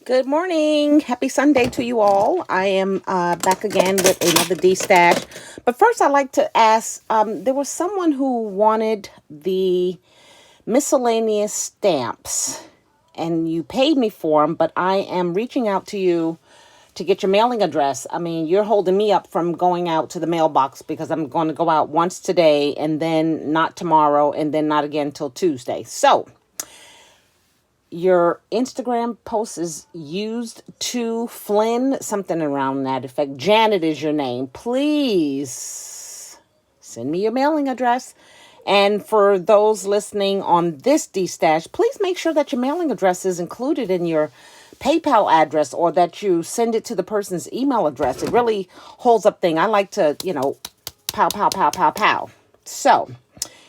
Good morning. Happy Sunday to you all. I am back again with another D-Stash. But first, I'd like to ask, there was someone who wanted the miscellaneous stamps, and you paid me for them, but I am reaching out to you to get your mailing address. I mean, you're holding me up from going out to the mailbox because I'm going to go out once today and then not tomorrow and then not again till Tuesday. So your Instagram post is used to Flynn, something around that effect. Janet is your name. Please send me your mailing address. And for those listening on this D-Stash, please make sure that your mailing address is included in your PayPal address or that you send it to the person's email address. It really holds up thing. I like to, pow, pow, pow, pow, pow. So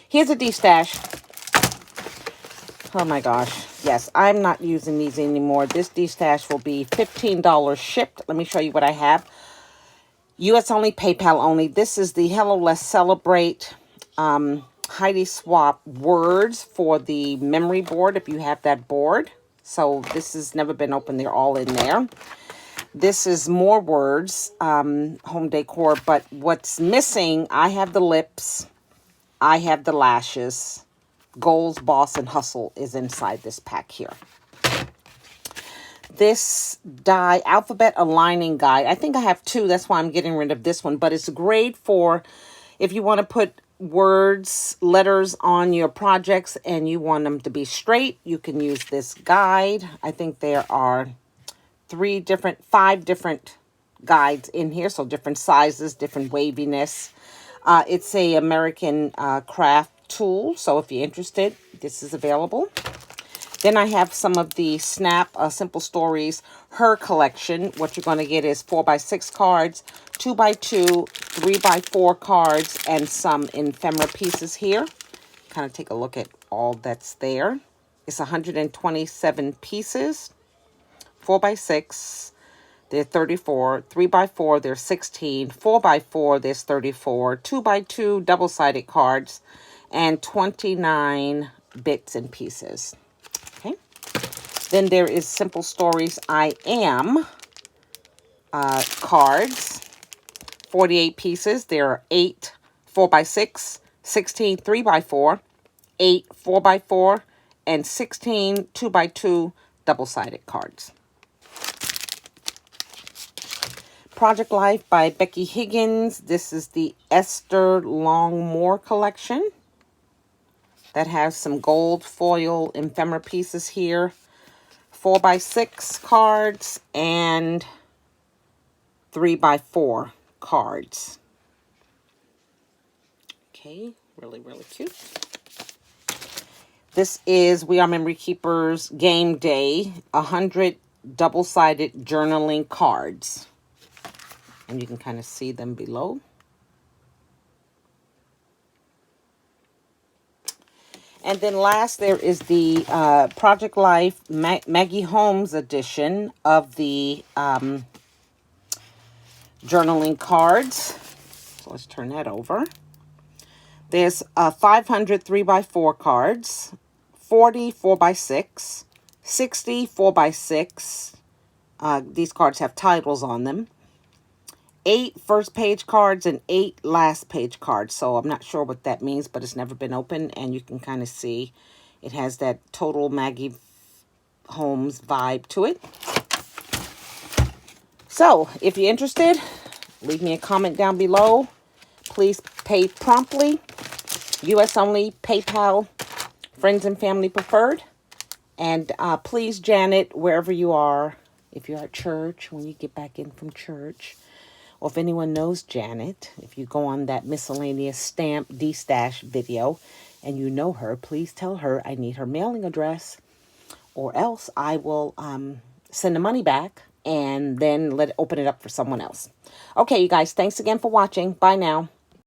here's a D-Stash. Oh my gosh. Yes, I'm not using these anymore. This D-Stash will be $15 shipped. Let me show you what I have. US only, PayPal only. This is the Hello Let's Celebrate Heidi Swap words for the memory board if you have that board. So this has never been opened. They're all in there. This is more words, home decor. But what's missing, I have the lips. I have the lashes. Goals, Boss, and Hustle is inside this pack here. This die alphabet aligning guide. I think I have two. That's why I'm getting rid of this one. But it's great for if you want to put words, letters on your projects and you want them to be straight. You can use this guide. I think there are five different guides in here. So different sizes, different waviness. It's a American craft tool, so if you're interested, this is available. Then I have some of the Snap Simple Stories Her collection. What you're going to get is 4x6 cards, 2x2, 3x4 cards, and some ephemera pieces here. Kind of take a look at all that's there. It's 127 pieces, 4x6. They're 34, 3x4, they're 16, 4x4, there's 34, 2x2 double-sided cards, and 29 bits and pieces. Okay. Then there is Simple Stories I Am cards, 48 pieces. There are 8 4x6, 16 3x4, 8 4x4, and 16 2x2 double-sided cards. Project Life by Becky Higgins. This is the Esther Longmore collection that has some gold foil ephemera pieces here, 4x6 cards, and 3x4 cards. Okay, really, really cute. This is We Are Memory Keepers Game Day, 100 double-sided journaling cards. And you can kind of see them below. And then last, there is the Project Life Maggie Holmes edition of the journaling cards. So let's turn that over. There's 500 3x4 cards, 40 4x6, 60 4x6. These cards have titles on them. 8 first page cards and 8 last page cards. So I'm not sure what that means, but it's never been opened. And you can kind of see it has that total Maggie Holmes vibe to it. So if you're interested, leave me a comment down below. Please pay promptly. US only, PayPal, friends and family preferred. And please, Janet, wherever you are, if you're at church, when you get back in from church, or if anyone knows Janet, if you go on that miscellaneous stamp D-Stash video and you know her, please tell her I need her mailing address, or else I will send the money back and then open it up for someone else. Okay, you guys, thanks again for watching. Bye now.